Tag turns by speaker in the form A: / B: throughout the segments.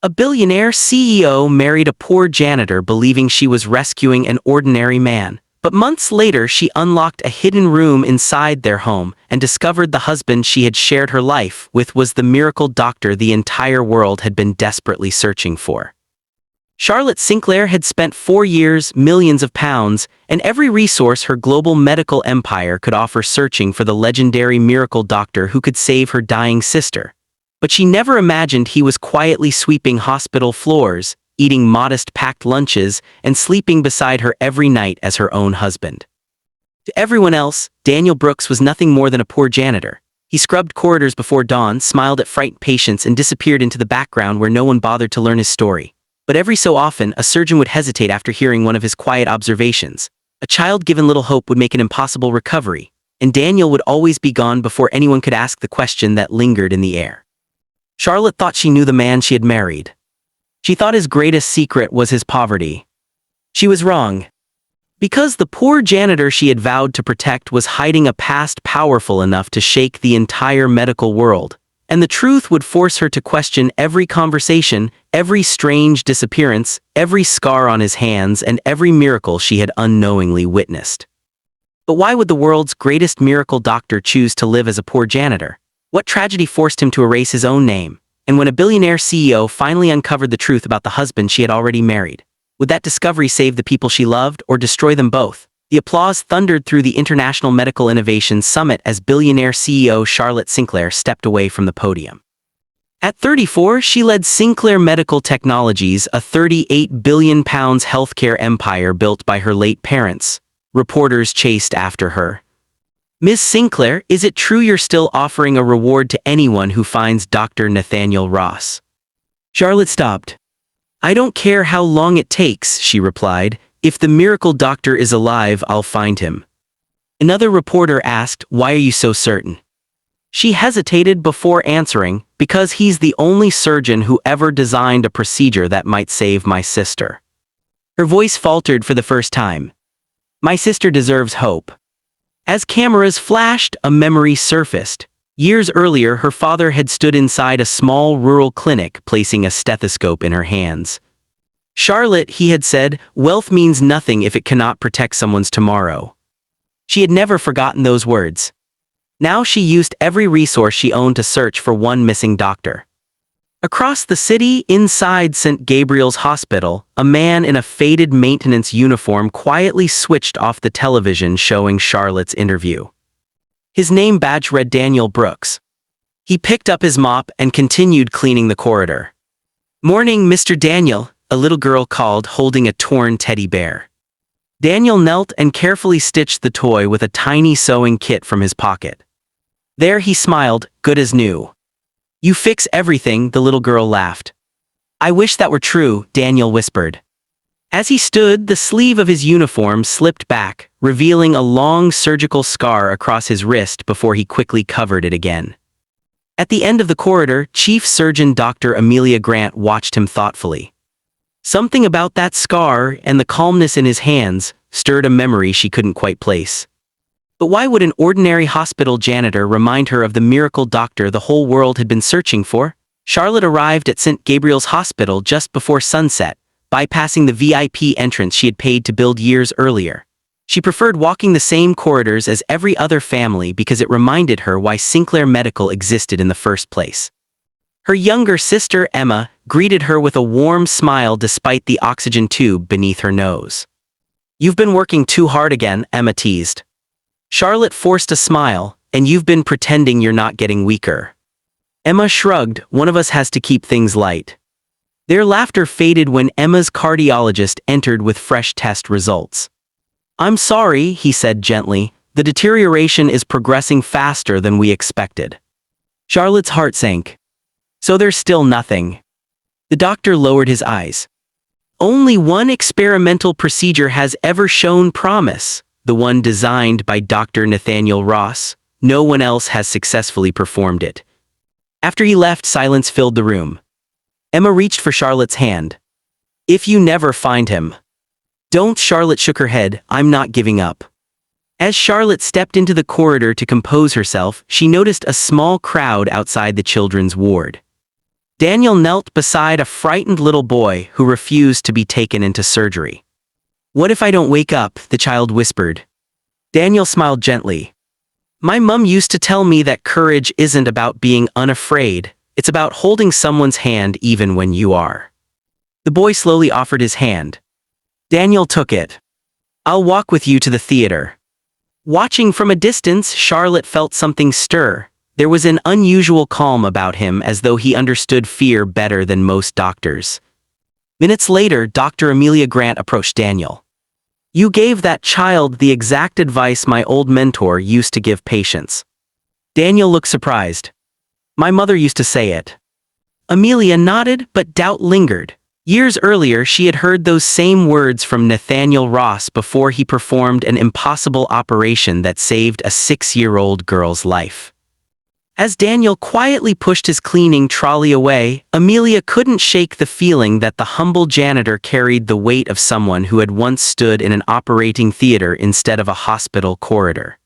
A: A billionaire CEO married a poor janitor believing she was rescuing an ordinary man. But months later, she unlocked a hidden room inside their home and discovered the husband she had shared her life with was the miracle doctor the entire world had been desperately searching for. Charlotte Sinclair had spent 4 years, millions of pounds, and every resource her global medical empire could offer searching for the legendary miracle doctor who could save her dying sister. But she never imagined he was quietly sweeping hospital floors, eating modest packed lunches, and sleeping beside her every night as her own husband. To everyone else, Daniel Brooks was nothing more than a poor janitor. He scrubbed corridors before dawn, smiled at frightened patients, and disappeared into the background where no one bothered to learn his story. But every so often, a surgeon would hesitate after hearing one of his quiet observations. A child given little hope would make an impossible recovery, and Daniel would always be gone before anyone could ask the question that lingered in the air. Charlotte thought she knew the man she had married. She thought his greatest secret was his poverty. She was wrong. Because the poor janitor she had vowed to protect was hiding a past powerful enough to shake the entire medical world, and the truth would force her to question every conversation, every strange disappearance, every scar on his hands, and every miracle she had unknowingly witnessed. But why would the world's greatest miracle doctor choose to live as a poor janitor? What tragedy forced him to erase his own name? And when a billionaire CEO finally uncovered the truth about the husband she had already married, would that discovery save the people she loved or destroy them both? The applause thundered through the International Medical Innovations Summit as billionaire CEO Charlotte Sinclair stepped away from the podium. At 34, she led Sinclair Medical Technologies, a £38 billion healthcare empire built by her late parents. Reporters chased after her. "Ms. Sinclair, is it true you're still offering a reward to anyone who finds Dr. Nathaniel Ross?" Charlotte stopped. "I don't care how long it takes," she replied. "If the miracle doctor is alive, I'll find him." Another reporter asked, "Why are you so certain?" She hesitated before answering, "Because he's the only surgeon who ever designed a procedure that might save my sister." Her voice faltered for the first time. "My sister deserves hope." As cameras flashed, a memory surfaced. Years earlier, her father had stood inside a small rural clinic, placing a stethoscope in her hands. "Charlotte," he had said, "wealth means nothing if it cannot protect someone's tomorrow." She had never forgotten those words. Now she used every resource she owned to search for one missing doctor. Across the city, inside St. Gabriel's Hospital, a man in a faded maintenance uniform quietly switched off the television showing Charlotte's interview. His name badge read Daniel Brooks. He picked up his mop and continued cleaning the corridor. "Morning, Mr. Daniel," a little girl called, holding a torn teddy bear. Daniel knelt and carefully stitched the toy with a tiny sewing kit from his pocket. There, he smiled, "Good as new." "You fix everything," the little girl laughed. "I wish that were true," Daniel whispered. As he stood, the sleeve of his uniform slipped back, revealing a long surgical scar across his wrist before he quickly covered it again. At the end of the corridor, Chief Surgeon Dr. Amelia Grant watched him thoughtfully. Something about that scar and the calmness in his hands stirred a memory she couldn't quite place. But why would an ordinary hospital janitor remind her of the miracle doctor the whole world had been searching for? Charlotte arrived at St. Gabriel's Hospital just before sunset, bypassing the VIP entrance she had paid to build years earlier. She preferred walking the same corridors as every other family because it reminded her why Sinclair Medical existed in the first place. Her younger sister, Emma, greeted her with a warm smile despite the oxygen tube beneath her nose. "You've been working too hard again," Emma teased. Charlotte forced a smile, "And you've been pretending you're not getting weaker." Emma shrugged, "One of us has to keep things light." Their laughter faded when Emma's cardiologist entered with fresh test results. "I'm sorry," he said gently, "the deterioration is progressing faster than we expected." Charlotte's heart sank. "So there's still nothing?" The doctor lowered his eyes. "Only one experimental procedure has ever shown promise, the one designed by Dr. Nathaniel Ross. No one else has successfully performed it." After he left, silence filled the room. Emma reached for Charlotte's hand. "If you never find him." "Don't," Charlotte shook her head, "I'm not giving up." As Charlotte stepped into the corridor to compose herself, she noticed a small crowd outside the children's ward. Daniel knelt beside a frightened little boy who refused to be taken into surgery. "What if I don't wake up?" the child whispered. Daniel smiled gently. "My mum used to tell me that courage isn't about being unafraid, it's about holding someone's hand even when you are." The boy slowly offered his hand. Daniel took it. "I'll walk with you to the theater." Watching from a distance, Charlotte felt something stir. There was an unusual calm about him, as though he understood fear better than most doctors. Minutes later, Dr. Amelia Grant approached Daniel. "You gave that child the exact advice my old mentor used to give patients." Daniel looked surprised. "My mother used to say it." Amelia nodded, but doubt lingered. Years earlier, she had heard those same words from Nathaniel Ross before he performed an impossible operation that saved a 6-year-old girl's life. As Daniel quietly pushed his cleaning trolley away, Amelia couldn't shake the feeling that the humble janitor carried the weight of someone who had once stood in an operating theater instead of a hospital corridor.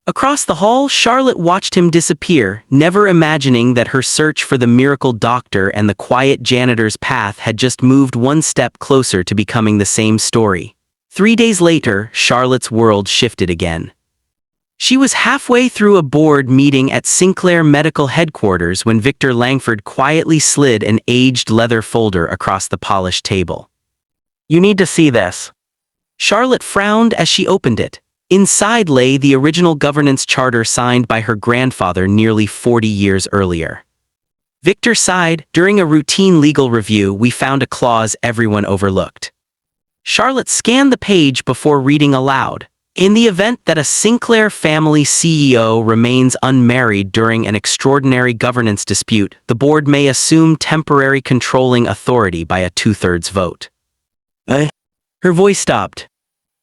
A: Across the hall, Charlotte watched him disappear, never imagining that her search for the miracle doctor and the quiet janitor's path had just moved one step closer to becoming the same story. 3 days later, Charlotte's world shifted again. She was halfway through a board meeting at Sinclair Medical Headquarters when Victor Langford quietly slid an aged leather folder across the polished table. "You need to see this." Charlotte frowned as she opened it. Inside lay the original governance charter signed by her grandfather nearly 40 years earlier. Victor sighed. "During a routine legal review, we found a clause everyone overlooked." Charlotte scanned the page before reading aloud. "In the event that a Sinclair family CEO remains unmarried during an extraordinary governance dispute, the board may assume temporary controlling authority by a 2/3 vote." Her voice stopped.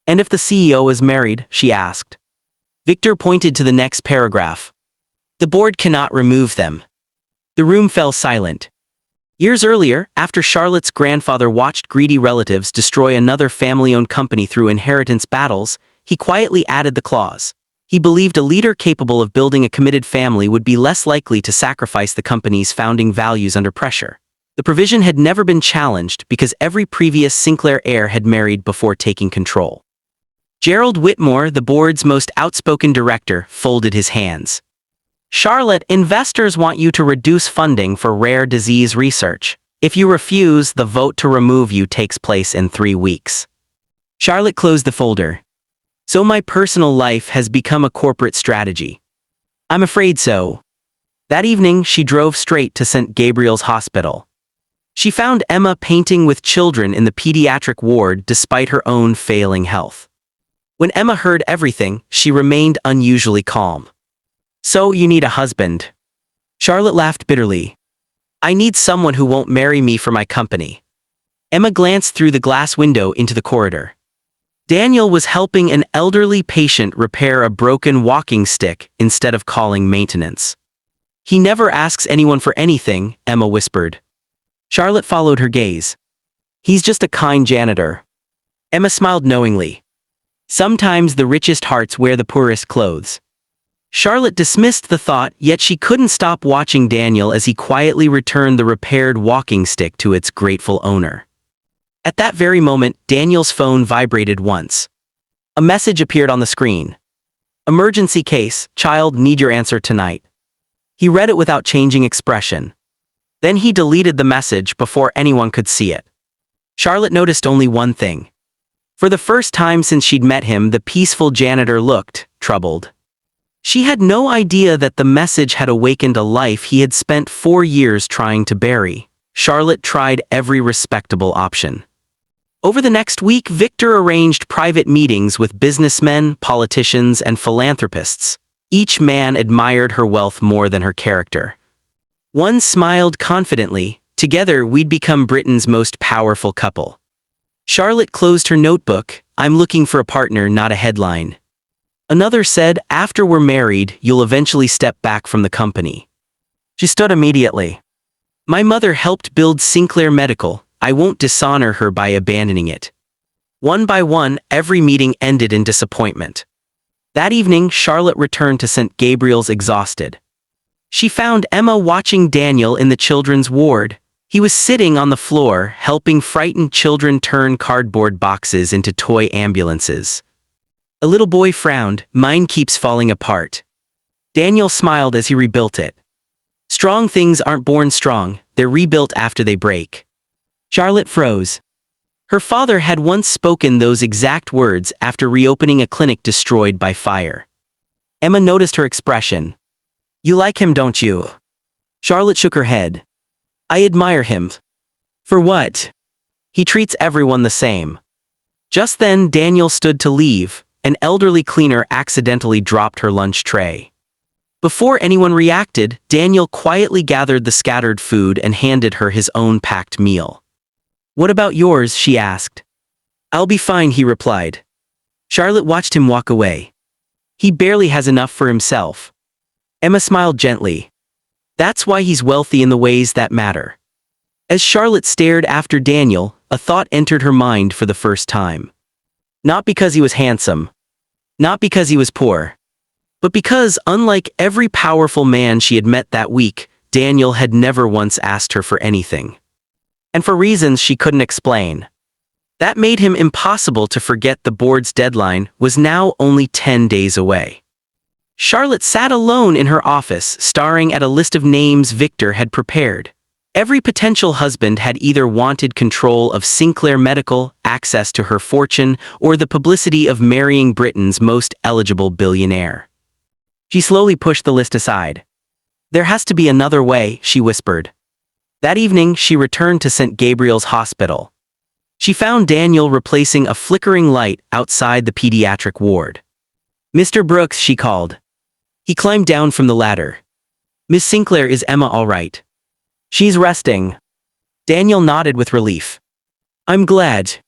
A: "And if the CEO is married?" she asked. Victor pointed to the next paragraph. "The board cannot remove them." The room fell silent. Years earlier, after Charlotte's grandfather watched greedy relatives destroy another family-owned company through inheritance battles, he quietly added the clause. He believed a leader capable of building a committed family would be less likely to sacrifice the company's founding values under pressure. The provision had never been challenged because every previous Sinclair heir had married before taking control. Gerald Whitmore, the board's most outspoken director, folded his hands. "Charlotte, investors want you to reduce funding for rare disease research. If you refuse, the vote to remove you takes place in 3 weeks." Charlotte closed the folder. "So my personal life has become a corporate strategy." "I'm afraid so." That evening, she drove straight to St. Gabriel's Hospital. She found Emma painting with children in the pediatric ward despite her own failing health. When Emma heard everything, she remained unusually calm. "So you need a husband?" Charlotte laughed bitterly. "I need someone who won't marry me for my company." Emma glanced through the glass window into the corridor. Daniel was helping an elderly patient repair a broken walking stick instead of calling maintenance. "He never asks anyone for anything," Emma whispered. Charlotte followed her gaze. "He's just a kind janitor." Emma smiled knowingly. "Sometimes the richest hearts wear the poorest clothes." Charlotte dismissed the thought, yet she couldn't stop watching Daniel as he quietly returned the repaired walking stick to its grateful owner. At that very moment, Daniel's phone vibrated once. A message appeared on the screen. "Emergency case, child, need your answer tonight." He read it without changing expression. Then he deleted the message before anyone could see it. Charlotte noticed only one thing. For the first time since she'd met him, the peaceful janitor looked troubled. She had no idea that the message had awakened a life he had spent 4 years trying to bury. Charlotte tried every respectable option. Over the next week, Victor arranged private meetings with businessmen, politicians, and philanthropists. Each man admired her wealth more than her character. One smiled confidently, "Together we'd become Britain's most powerful couple." Charlotte closed her notebook, "I'm looking for a partner, not a headline." Another said, "After we're married, you'll eventually step back from the company." She stood immediately. "My mother helped build Sinclair Medical. I won't dishonor her by abandoning it." One by one, every meeting ended in disappointment. That evening, Charlotte returned to St. Gabriel's exhausted. She found Emma watching Daniel in the children's ward. He was sitting on the floor, helping frightened children turn cardboard boxes into toy ambulances. A little boy frowned. "Mine keeps falling apart." Daniel smiled as he rebuilt it. "Strong things aren't born strong, they're rebuilt after they break." Charlotte froze. Her father had once spoken those exact words after reopening a clinic destroyed by fire. Emma noticed her expression. "You like him, don't you?" Charlotte shook her head. "I admire him." "For what?" "He treats everyone the same." Just then Daniel stood to leave. An elderly cleaner accidentally dropped her lunch tray. Before anyone reacted, Daniel quietly gathered the scattered food and handed her his own packed meal. "What about yours?" she asked. "I'll be fine," he replied. Charlotte watched him walk away. "He barely has enough for himself." Emma smiled gently. "That's why he's wealthy in the ways that matter." As Charlotte stared after Daniel, a thought entered her mind for the first time. Not because he was handsome. Not because he was poor. But because, unlike every powerful man she had met that week, Daniel had never once asked her for anything. And for reasons she couldn't explain. That made him impossible to forget. The board's deadline was now only 10 days away. Charlotte sat alone in her office, staring at a list of names Victor had prepared. Every potential husband had either wanted control of Sinclair Medical, access to her fortune, or the publicity of marrying Britain's most eligible billionaire. She slowly pushed the list aside. "There has to be another way," she whispered. That evening, she returned to St. Gabriel's Hospital. She found Daniel replacing a flickering light outside the pediatric ward. "Mr. Brooks," she called. He climbed down from the ladder. "Miss Sinclair, is Emma all right?" "She's resting." Daniel nodded with relief. "I'm glad."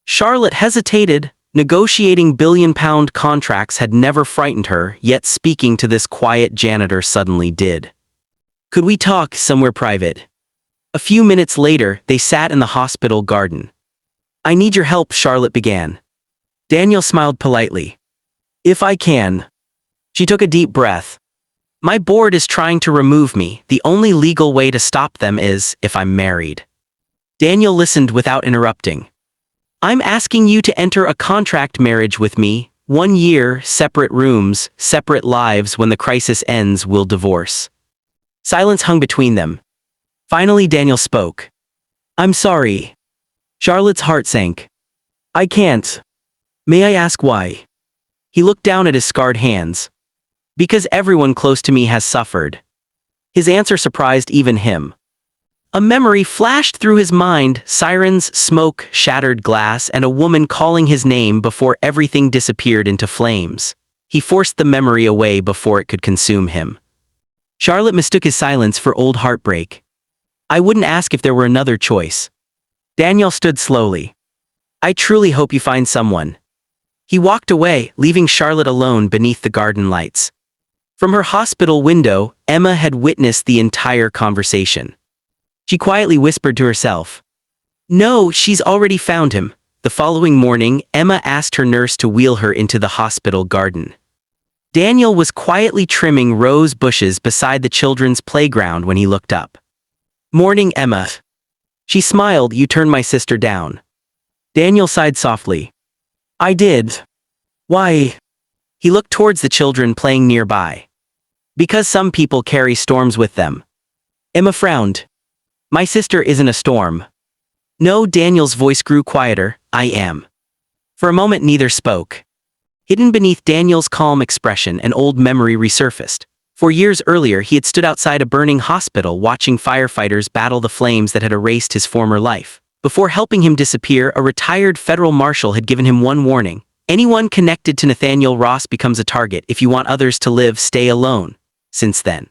A: Charlotte hesitated. Negotiating billion-pound contracts had never frightened her, yet speaking to this quiet janitor suddenly did. "Could we talk somewhere private?" A few minutes later, they sat in the hospital garden. "I need your help," Charlotte began. Daniel smiled politely. "If I can." She took a deep breath. "My board is trying to remove me. The only legal way to stop them is if I'm married." Daniel listened without interrupting. "I'm asking you to enter a contract marriage with me. 1 year, separate rooms, separate lives. When the crisis ends, we'll divorce." Silence hung between them. Finally, Daniel spoke. "I'm sorry." Charlotte's heart sank. "I can't." "May I ask why?" He looked down at his scarred hands. "Because everyone close to me has suffered." His answer surprised even him. A memory flashed through his mind: sirens, smoke, shattered glass, and a woman calling his name before everything disappeared into flames. He forced the memory away before it could consume him. Charlotte mistook his silence for old heartbreak. "I wouldn't ask if there were another choice." Daniel stood slowly. "I truly hope you find someone." He walked away, leaving Charlotte alone beneath the garden lights. From her hospital window, Emma had witnessed the entire conversation. She quietly whispered to herself, "No, she's already found him." The following morning, Emma asked her nurse to wheel her into the hospital garden. Daniel was quietly trimming rose bushes beside the children's playground when he looked up. "Morning, Emma." She smiled. "You turned my sister down." Daniel sighed softly. "I did." "Why?" He looked towards the children playing nearby. "Because some people carry storms with them." Emma frowned. "My sister isn't a storm." "No." Daniel's voice grew quieter. "I am." For a moment neither spoke. Hidden beneath Daniel's calm expression, an old memory resurfaced. 4 years earlier, he had stood outside a burning hospital watching firefighters battle the flames that had erased his former life. Before helping him disappear, a retired federal marshal had given him one warning: anyone connected to Nathaniel Ross becomes a target. If you want others to live, stay alone. Since then,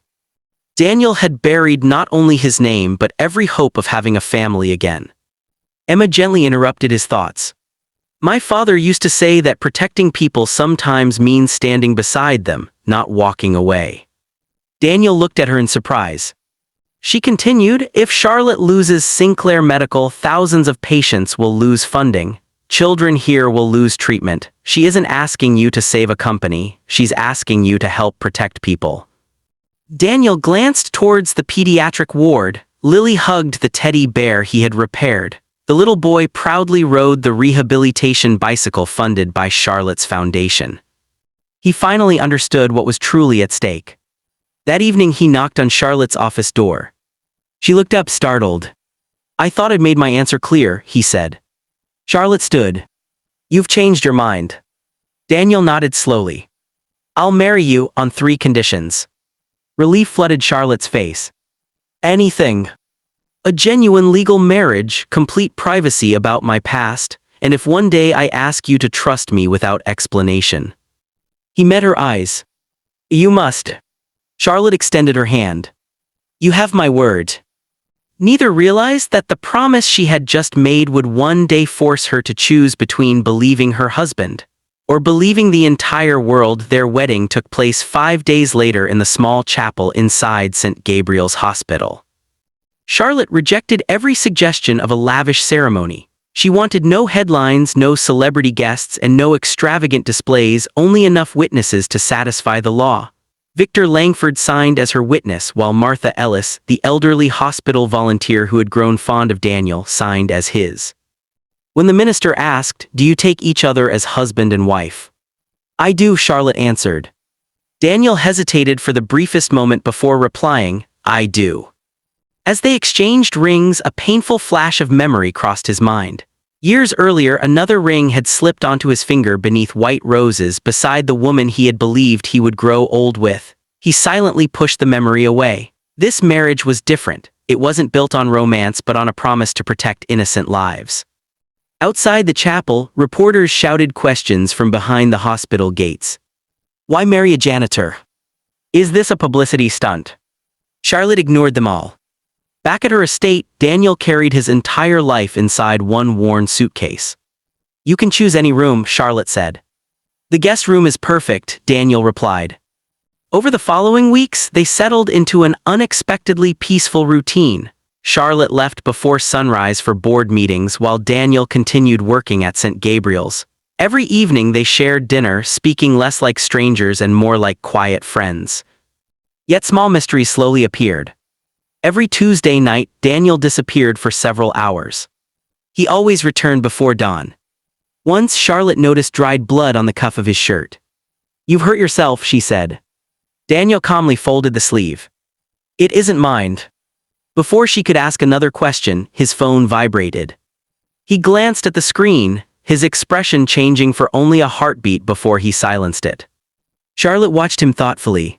A: Daniel had buried not only his name but every hope of having a family again. Emma gently interrupted his thoughts. "My father used to say that protecting people sometimes means standing beside them, not walking away." Daniel looked at her in surprise. She continued, "If Charlotte loses Sinclair Medical, thousands of patients will lose funding. Children here will lose treatment. She isn't asking you to save a company, she's asking you to help protect people." Daniel glanced towards the pediatric ward. Lily hugged the teddy bear he had repaired. The little boy proudly rode the rehabilitation bicycle funded by Charlotte's foundation. He finally understood what was truly at stake. That evening he knocked on Charlotte's office door. She looked up startled. "I thought I'd made my answer clear," he said. Charlotte stood. "You've changed your mind." Daniel nodded slowly. "I'll marry you on 3 conditions." Relief flooded Charlotte's face. "Anything. A genuine legal marriage, complete privacy about my past, and if one day I ask you to trust me without explanation." He met her eyes. "You must." Charlotte extended her hand. "You have my word." Neither realized that the promise she had just made would one day force her to choose between believing her husband or believing the entire world. Their wedding took place 5 days later in the small chapel inside St. Gabriel's Hospital. Charlotte rejected every suggestion of a lavish ceremony. She wanted no headlines, no celebrity guests, and no extravagant displays, only enough witnesses to satisfy the law. Victor Langford signed as her witness, while Martha Ellis, the elderly hospital volunteer who had grown fond of Daniel, signed as his. When the minister asked, "Do you take each other as husband and wife?" "I do," Charlotte answered. Daniel hesitated for the briefest moment before replying, "I do." As they exchanged rings, a painful flash of memory crossed his mind. Years earlier, another ring had slipped onto his finger beneath white roses beside the woman he had believed he would grow old with. He silently pushed the memory away. This marriage was different. It wasn't built on romance but on a promise to protect innocent lives. Outside the chapel, reporters shouted questions from behind the hospital gates. "Why marry a janitor? Is this a publicity stunt?" Charlotte ignored them all. Back at her estate, Daniel carried his entire life inside one worn suitcase. "You can choose any room," Charlotte said. "The guest room is perfect," Daniel replied. Over the following weeks, they settled into an unexpectedly peaceful routine. Charlotte left before sunrise for board meetings while Daniel continued working at St. Gabriel's. Every evening they shared dinner, speaking less like strangers and more like quiet friends. Yet small mysteries slowly appeared. Every Tuesday night, Daniel disappeared for several hours. He always returned before dawn. Once Charlotte noticed dried blood on the cuff of his shirt. "You've hurt yourself," she said. Daniel calmly folded the sleeve. "It isn't mine." Before she could ask another question, his phone vibrated. He glanced at the screen, his expression changing for only a heartbeat before he silenced it. Charlotte watched him thoughtfully.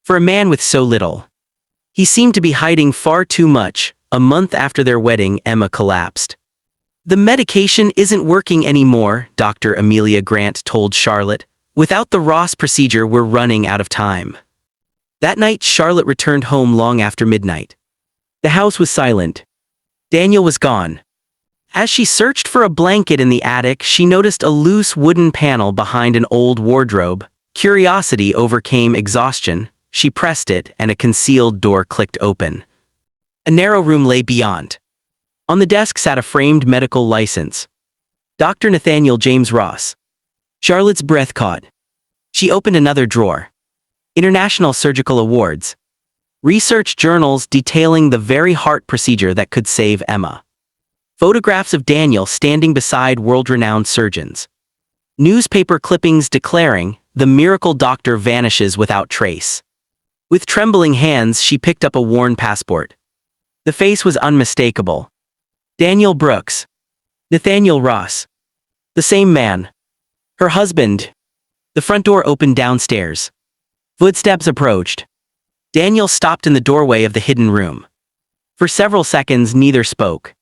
A: For a man with so little, he seemed to be hiding far too much. A month after their wedding, Emma collapsed. "The medication isn't working anymore," Dr. Amelia Grant told Charlotte. "Without the Ross procedure, we're running out of time." That night, Charlotte returned home long after midnight. The house was silent. Daniel was gone. As she searched for a blanket in the attic, she noticed a loose wooden panel behind an old wardrobe. Curiosity overcame exhaustion. She pressed it, and a concealed door clicked open. A narrow room lay beyond. On the desk sat a framed medical license. Dr. Nathaniel James Ross. Charlotte's breath caught. She opened another drawer. International Surgical Awards. Research journals detailing the very heart procedure that could save Emma. Photographs of Daniel standing beside world-renowned surgeons. Newspaper clippings declaring, "The miracle doctor vanishes without trace." With trembling hands, she picked up a worn passport. The face was unmistakable. Daniel Brooks. Nathaniel Ross. The same man. Her husband. The front door opened downstairs. Footsteps approached. Daniel stopped in the doorway of the hidden room. For several seconds, neither spoke.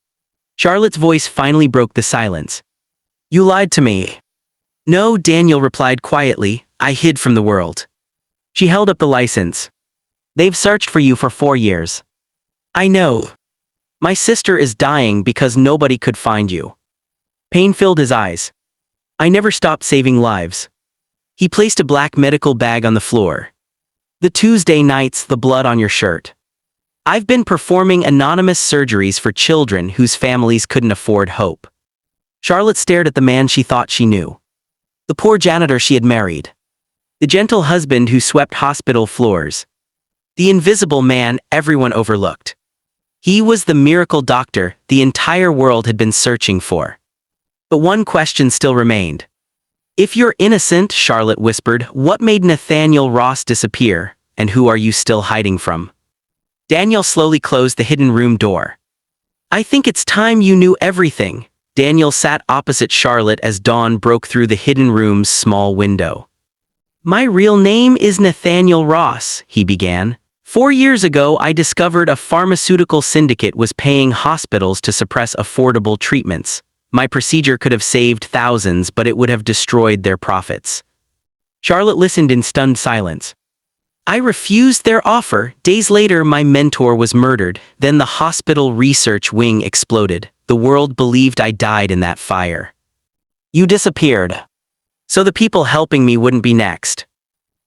A: Charlotte's voice finally broke the silence. "You lied to me." "No," Daniel replied quietly, "I hid from the world." She held up the license. "They've searched for you for 4 years." "I know. My sister is dying because nobody could find you." Pain filled his eyes. "I never stopped saving lives." He placed a black medical bag on the floor. "The Tuesday nights, the blood on your shirt. I've been performing anonymous surgeries for children whose families couldn't afford hope." Charlotte stared at the man she thought she knew. The poor janitor she had married. The gentle husband who swept hospital floors. The invisible man everyone overlooked. He was the miracle doctor the entire world had been searching for. But one question still remained. If you're innocent, Charlotte whispered, what made Nathaniel Ross disappear, and who are you still hiding from? Daniel slowly closed the hidden room door. I think it's time you knew everything. Daniel sat opposite Charlotte as dawn broke through the hidden room's small window. My real name is Nathaniel Ross, he began. 4 years ago, I discovered a pharmaceutical syndicate was paying hospitals to suppress affordable treatments. My procedure could have saved thousands, but it would have destroyed their profits. Charlotte listened in stunned silence. I refused their offer. Days later, my mentor was murdered. Then the hospital research wing exploded. The world believed I died in that fire. You disappeared. So the people helping me wouldn't be next.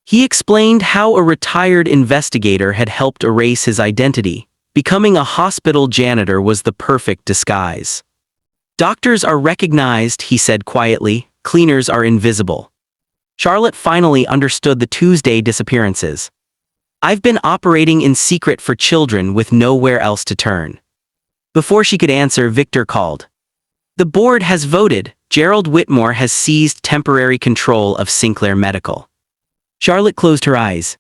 A: He explained how a retired investigator had helped erase his identity. Becoming a hospital janitor was the perfect disguise. Doctors are recognized, he said quietly. Cleaners are invisible. Charlotte finally understood the Tuesday disappearances. I've been operating in secret for children with nowhere else to turn. Before she could answer, Victor called. The board has voted. Gerald Whitmore has seized temporary control of Sinclair Medical. Charlotte closed her eyes.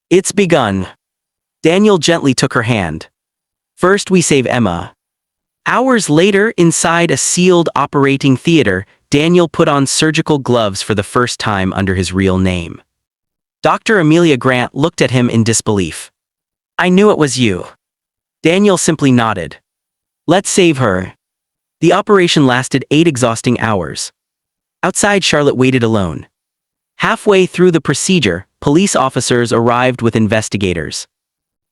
A: It's begun. Daniel gently took her hand. First we save Emma. Hours later, inside a sealed operating theater, Daniel put on surgical gloves for the first time under his real name. Dr. Amelia Grant looked at him in disbelief. I knew it was you. Daniel simply nodded. Let's save her. The operation lasted 8 exhausting hours. Outside, Charlotte waited alone. Halfway through the procedure, police officers arrived with investigators.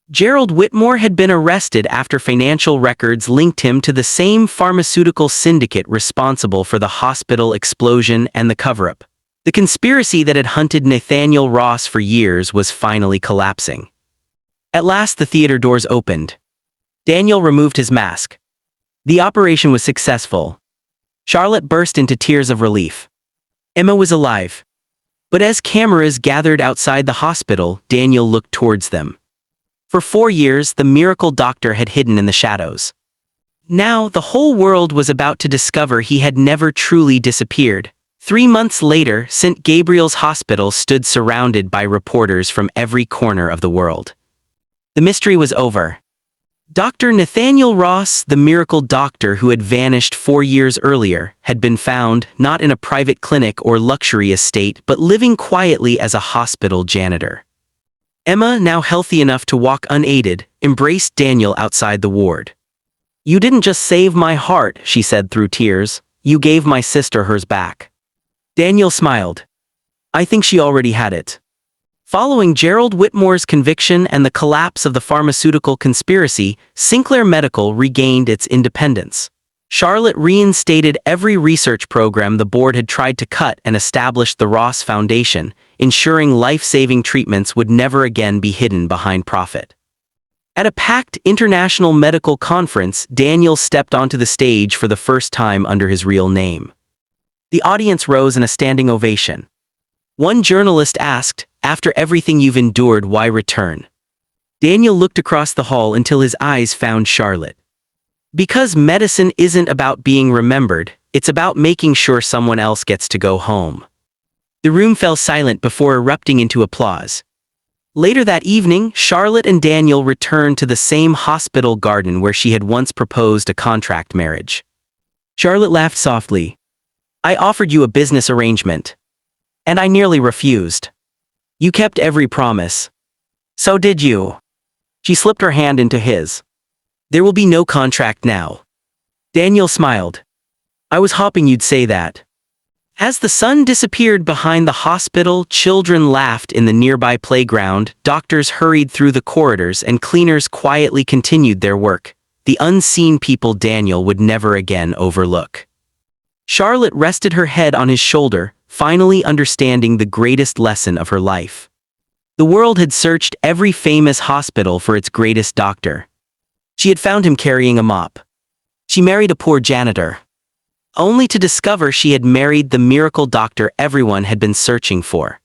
A: Gerald Whitmore had been arrested after financial records linked him to the same pharmaceutical syndicate responsible for the hospital explosion and the cover-up. The conspiracy that had hunted Nathaniel Ross for years was finally collapsing. At last, the theater doors opened. Daniel removed his mask. The operation was successful. Charlotte burst into tears of relief. Emma was alive. But as cameras gathered outside the hospital, Daniel looked towards them. For 4 years, the miracle doctor had hidden in the shadows. Now, the whole world was about to discover he had never truly disappeared. 3 months later, St. Gabriel's Hospital stood surrounded by reporters from every corner of the world. The mystery was over. Dr. Nathaniel Ross, the miracle doctor who had vanished 4 years earlier, had been found, not in a private clinic or luxury estate, but living quietly as a hospital janitor. Emma, now healthy enough to walk unaided, embraced Daniel outside the ward. You didn't just save my heart, she said through tears. You gave my sister hers back. Daniel smiled. I think she already had it. Following Gerald Whitmore's conviction and the collapse of the pharmaceutical conspiracy, Sinclair Medical regained its independence. Charlotte reinstated every research program the board had tried to cut and established the Ross Foundation, ensuring life-saving treatments would never again be hidden behind profit. At a packed international medical conference, Daniel stepped onto the stage for the first time under his real name. The audience rose in a standing ovation. One journalist asked, after everything you've endured, why return? Daniel looked across the hall until his eyes found Charlotte. Because medicine isn't about being remembered, it's about making sure someone else gets to go home. The room fell silent before erupting into applause. Later that evening, Charlotte and Daniel returned to the same hospital garden where she had once proposed a contract marriage. Charlotte laughed softly. I offered you a business arrangement. And I nearly refused. You kept every promise. So did you. She slipped her hand into his. There will be no contract now. Daniel smiled. I was hoping you'd say that. As the sun disappeared behind the hospital, children laughed in the nearby playground, doctors hurried through the corridors, and cleaners quietly continued their work, the unseen people Daniel would never again overlook. Charlotte rested her head on his shoulder, finally understanding the greatest lesson of her life. The world had searched every famous hospital for its greatest doctor. She had found him carrying a mop. She married a poor janitor, only to discover she had married the miracle doctor everyone had been searching for.